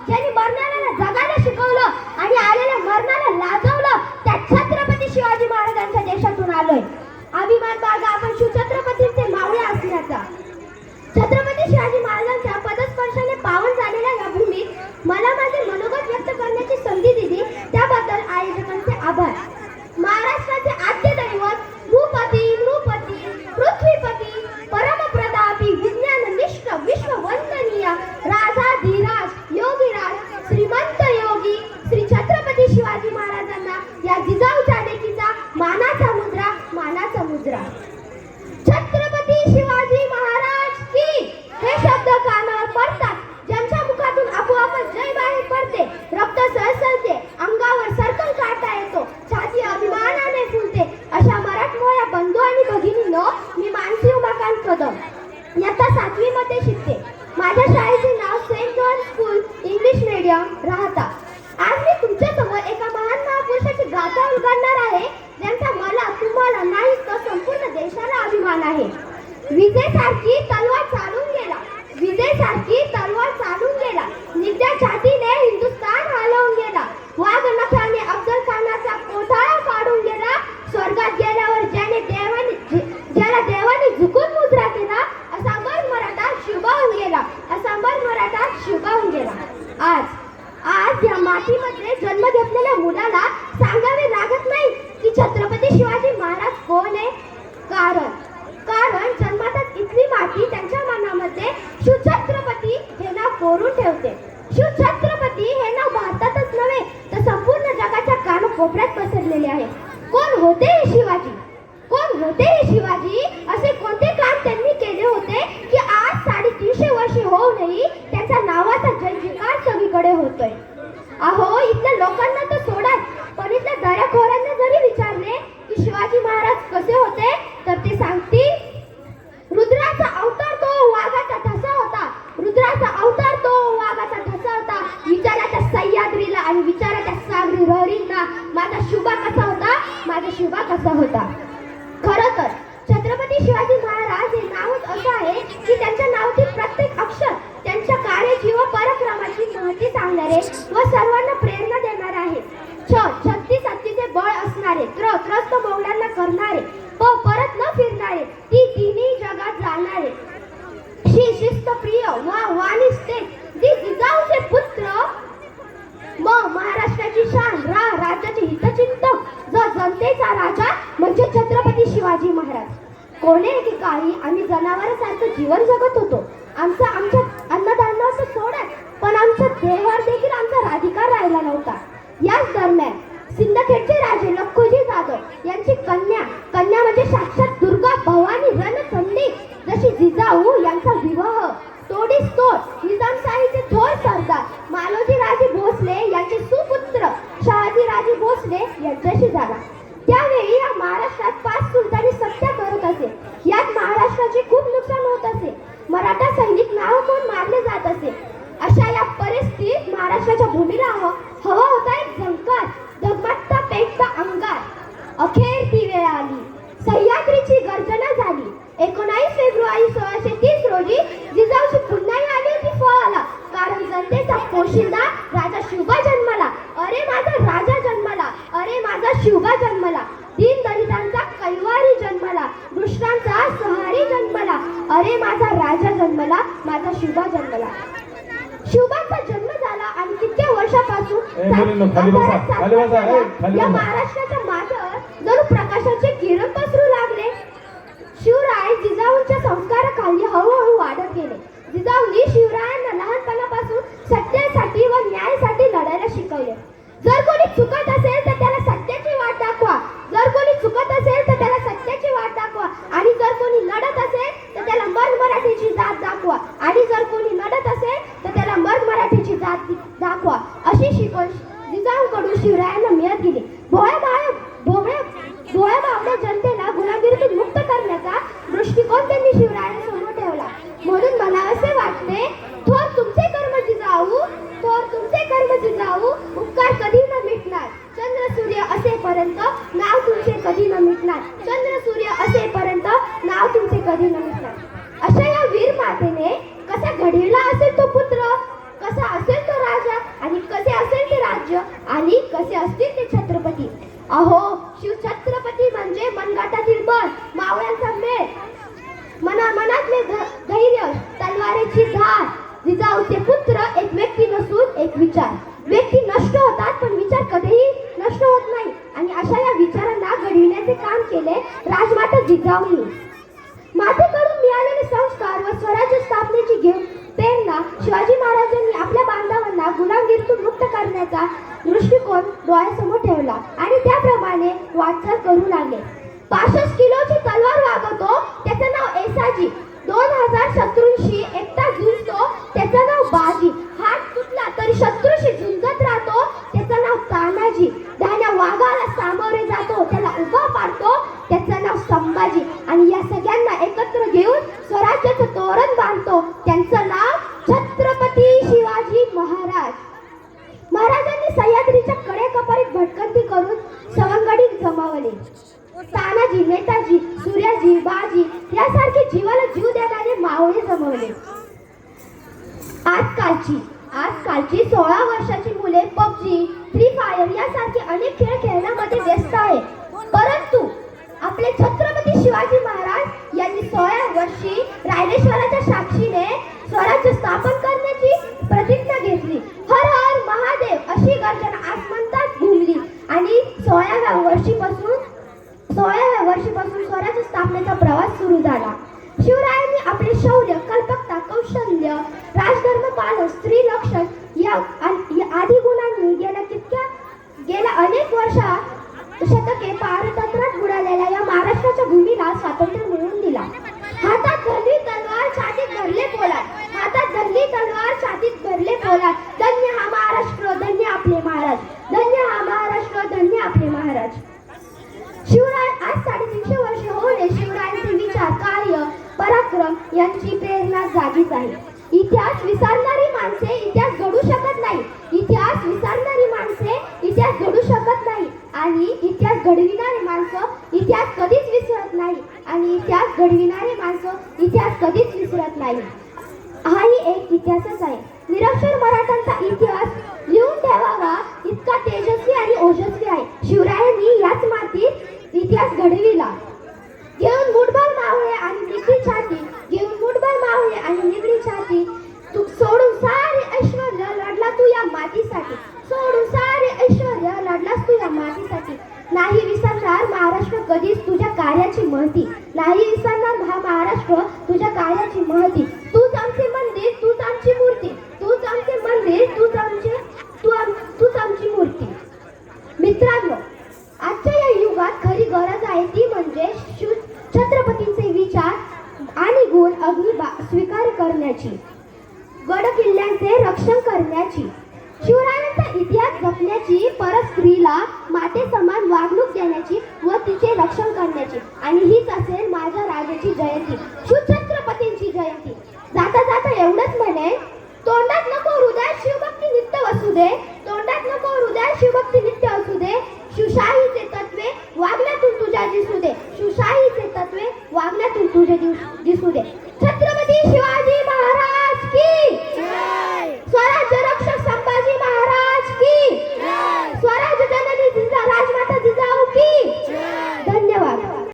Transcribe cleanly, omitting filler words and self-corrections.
ज्यांनी मरणाऱ्याला जगायला शिकवलं आणि आलेल्या मरणाला लाजवलं, त्या छत्रपती शिवाजी महाराजांच्या देशातून आलोय. अभिमान बाळगा आपण शिवछत्रपतींचे मावळे असण्याचा. छत्रपती शिवाजी महाराजांच्या पदस्पर्शाने पावन झालेल्या या भूमीत मला माझे मनोगत व्यक्त करण्याची संधी दिली, त्याबद्दल आयोजकांचे आभार. महाराष्ट्राचे आद्य दैवत भूपती, नृपती, पृथ्वीपती, परमप्रतापी, विज्ञाननिष्ठ, विश्ववंदनीय, राजाधिराज, योगीराज, श्रीमंत योगी श्री छत्रपती शिवाजी महाराजांना या जिजाऊच्या लेकीचा मानाचा मुद्रा, मानाचा मुद्रा. छत्रपती शिवाजी महाराज की हे शब्द कानावर पडतात, ज्यांच्या मुखातून आपोआपच जय बाहेर पडते, रक्त सळसळते, अंगावर सरकल काढता येतो, छाती अभिमानाने फुलते. अशा मराठमोळ्या बंधू आणि भगिनींनो, मी मानसी उमाकांत कदम इयत्ता 7वी मध्ये शिकते. माझ्या शाळेचे नाव saint John school English medium राहता. आज मी तुमच्या समोर एका महान महापुरुषाची गाथा उलगडणार आहे, ज्यांचा मला, तुम्हाला नाही तर संपूर्ण देशाला अभिमान आहे. विजेसारखी तलवार चालून गेला, विजेसारखी तलवार चालून गेला, नित्या छातीने हिंदुस्थान हलवून गेला, वाघ नखाने अफजल खानाचा कोठाळा काढून गेला, स्वर्गात गेल्यावर ज्याला देवाने झुकून मुजरा केला, असा मर मराठा शुभावून गेला, असा मर मराठा शुभावून गेला. आज या मातीमध्ये जन्म घेतलेल्या मुलाला सांगावे लागत नाही की छत्रपती शिवाजी महाराज कोण आहे. कारण जन्मातच इथली माती त्यांच्या मनामध्ये शिवछत्रपती हे नाव कोरून ठेवते. शिवछत्रपती हे नाव भारतातच नव्हे तर संपूर्ण जगाच्या कानाकोपऱ्यात पसरलेले आहे. कोण होते हे शिवाजी? कोण होते हे शिवाजी? असे कोणते काम त्यांनी केले होते की आज 350 वर्षे होऊनही त्याच्या नावाचा जयजयकार सगळीकडे होतोय. अहो, इथल्या लोकांना तर सोडा, पण इथल्या दऱ्याखोरांना जरी विचारले की शिवाजी महाराज कसे होते तर ते सांगतील, रुद्राचा अवतार तो वाघाचा ठसा होता, रुद्राचा अवतार तो वाघाचा ठसा होता. विचाराच्या सह्याद्रीला आणि विचाराच्या सागरी रहरींना माझा शुभा कसा होता, माझा शुभा कसा होता. खरं तर छत्रपती शिवाजी महाराज हे नावच असं आहे की त्यांच्या नावातील प्रत्येक अक्षर त्यांच्या कार्याची व पराक्रमाची महती सांगणारे व सर्वांना प्रेरणा देणारे आहे. 36 हत्तीचे बळ असणारे, त्रस्त मौलांना करणारे, परत न फिरणारे, ती तिन्ही जगात जाणारे, शिस्तप्रिय वाणीस ते जिजाऊचे पुत्र, महाराष्ट्राची शान, राज्याचे हितचिंतक, जनतेचा राजा म्हणजे छत्रपती शिवाजी महाराज. कोणे एकेकाळी आम्ही जनावरांसारखं जीवन जगत होतो. आमच्या अन्नधान्याचं सोडा, पण आमच्या देहावर देखील आमचा अधिकार राहिला नव्हता. याच दरम्यान सिंदखेडचे राजे लखोजी जाधव यांची कन्या म्हणजे साक्षात दुर्गा भवानी रणचंडी जशी जिजाऊ यांचा विवाह तोडीस तोड निजामशाहीचे थोर सरदार मालोजी राजे भोसले यांचे सुपुत्र शहाजी राजे भोसले यांच्याशी झाला. त्यावेळी या महाराष्ट्रात 5 सुलतानी सत्ता करत असे. यात महाराष्ट्राचे खूप नुकसान होत असे. मराठा सैनिक नावाहून मारले जात असे. अशा या परिस्थितीत महाराष्ट्राच्या भूमीला हवा होता एक झंकार, धगधगता पेटता अंगार. अखेर ती वेळ आली, सह्याद्रीची गर्जना झाली. 19 फेब्रुवारी 1630 रोजी जिजाऊची पुन्हा आली होती फळाला, कारण जनतेचा पोशिंदा राजा शिवबा जन्माला. अरे माझा राजा जन्माला, अरे माझा शिवबा जन्माला, दीनदलितांचा कैवारी जन्माला, दुष्टांचा सहारी जन्माला, अरे माझा राजा जन्माला, माझा शिवबा जन्माला. शिवबाचा जन्म झाला आणि तितक्या वर्षापासून या महाराष्ट्राच्या माथ्यावर जणू प्रकाशाचे किरण पसरू लागले. शिवराय जिजाऊंच्या संस्काराखाली हळूहळू वाढत गेले. जिजाऊंनी शिवरायांना लहानपणापासून सत्यासाठी व न्यायासाठी लढायला शिकवले. जर कोणी चुकत असेल तर त्याला सत्याची वाट दाखवा, जर कोणी चुकत असेल तर त्याला सत्याची वाट दाखवा, आणि जर कोणी लढत असेल तर त्याला मराठीची जात दाखवा, आणि जर कोणी लढत असेल तर त्याला मराठीची जात दाखवा. अशी शिकवण जिजाऊंकडून शिवरायांना मिळत गेली. भोळ्या बावड्या जनतेला गुलामगिरीतून मुक्त करण्याचा दृष्टिकोन त्यांनी शिवरायांसमोर ठेवला. म्हणून मला असे वाटते, थोर तुमचे कर्म जिजाऊ, थोर तुमचे कर्म जिजाऊ, उपकार कधी न मिटणार. चंद्र सूर्य असेपर्यंत नाव तुमचे कधी न मिटणार, चंद्र सूर्य असेपर्यंत नाव तुमचे कधी न मिटणार. अशा या वीर मातेने कसा घडविला असेल तो पुत्र, कसा असेल तो राजा, कसे असतील ते छत्रपती. अहो, शिवछत्रपती म्हणजे मनगटातील बळ, मावळ्यांचा मेळ, मनातले धैर्य, तलवारीची धार. जिजाऊचे पुत्र एक व्यक्ती नसून एक विचार. व्यक्ती नष्ट होतात पण विचार कधीही नष्ट होत नाही. आणि अशा या विचारांना घडविण्याचे काम केले राजमाता जिजाऊंनी. मातेकडून मिळालेले संस्कार व स्वराज्य स्थापनेची घेऊन प्रेरणा शिवाजी महाराजांनी आपल्या बांधवांना गुलामगिरीतून मुक्त करण्याचा दृष्टिकोन डोळ्यासमोर ठेवला आणि त्याप्रमाणे वाटचाल करू लागले. 65 किलोची तलवार वागवतो त्याचं नाव येसाजी. 2000 शत्रूंशी एकटा झुंजतो त्याचं नाव बाजी. हात तुटला तरी शत्रूशी झुंजत राहतो त्याचं नाव तानाजी. धान्या वाघाला सामोरे जातो त्याला उभा पाडतो त्याचं नाव संभाजी. आणि या सगळ्यांना एकत्र घेऊन स्वराज्याचं तोरण बांधतो त्यांचं नाव छत्रपती शिवाजी महाराज. महाराजांनी सह्याद्रीच्या कडेकपारीत भटकंती करून सवंगडी जमावले. तानाजी, नेताजी, सूर्याजी, बाजी यासारखे जीवाला जीव देणारे मावळे जमवले. आजकालची 16 वर्षाची मुले पबजी, फ्री फायर यासारखे अनेक खेळ खेळण्यामध्ये व्यस्त आहे. परंतु आपले छत्रपती शिवाजी महाराज यांनी 16 वर्षी रायरेश्वराच्या साक्षीने स्वराज्य स्थापन करण्याची प्रतिज्ञा घेतली. हर हर महादेव अशी गर्जना आसमंतात घुमली आणि 16व्या वर्षीपासून स्वराज्य स्थापनेचा प्रवास सुरू झाला. शिवरायांनी आपले शौर्य, कल्पकता, कौशल्य, राजधर्म पालन, स्त्री लक्षण या आदी गुणांनी गेल्या अनेक शतके पारतंत्र्यात बुडालेल्या या महाराष्ट्राच्या भूमीला स्वातंत्र्य मिळवून दिला. हातात धरली तलवार, छातीत भरले पोलाद. हातात धरली तलवार, छातीत भरले पोलाद. धन्य हा महाराष्ट्र, धन्य आपले महाराज. धन्य हा महाराष्ट्र, धन्य आपले महाराज. शिवराय आज 350 वर्ष होणे शिवरायांचे विचार, कार्य, पराक्रम यांची प्रेरणा जागीच आहे. इतिहास विसरणारी माणसे इतिहास घडू शकत नाही. इतिहास विसरणारी माणसे इतिहास घडू शकत नाही. आणि इतिहास घडविणारे माणसं इतिहास कधीच विसरत नाही. आणि इतिहास घडविणारे माणसं इतिहास कधीच विसरत नाही. हाही एक इतिहासच आहे. निरक्षर मराठ्यांचा इतिहास लिहून ठेवावा इतका तेजस्वी आणि ओजस्वी आहे. शिवरायांनी याच मातीत इतिहास घडविला. घेऊन मुठभर मावळे आणि निगडी छाती, घेऊन मुठभर मावळे आणि निगडी छाती, तू सोडून सारे ऐश्वर्य लढला तू या मातीसाठी. सोडून सारे ऐश्वर्य लढलास तू या मातीसाठी. नाही विसरणार महाराष्ट्र कधीच तुझ्या कार्याची महती. नाही विसरणार हा महाराष्ट्र तुझ्या कार्याची महती. तूच आमचे मंदिर, तूच आमची मूर्ती. तूच आमचे मंदिर, तूच आमची मूर्ती. मित्रांनो, आजच्या या युगात खरी गरज आहे ती म्हणजे छत्रपतींचे विचार आणि गुण अग्नी स्वीकार करण्याची, गड किल्ल्यांचे रक्षण करण्याची, शिवरायांचा इतिहास जपण्याची, परत स्त्रीला माते समान वागणूक देण्याची व तिचे रक्षण करण्याची. आणि हीच असेल माझ्या राजाची जयंती, शिवछत्रपतींची जयंती. जाता जाता एवढंच म्हणे, तोंडात नको हृदयात शिवभक्ती नित्य वसू दे. तोंडात नको हृदयात शिवभक्ती नित्य असू दे. शिवशाहीचे तत्वे वागण्यातून तुझ्या दिसू दे. शिवशाहीचे तत्वे वागण्यातून तुझे दिसू दे. छत्रपती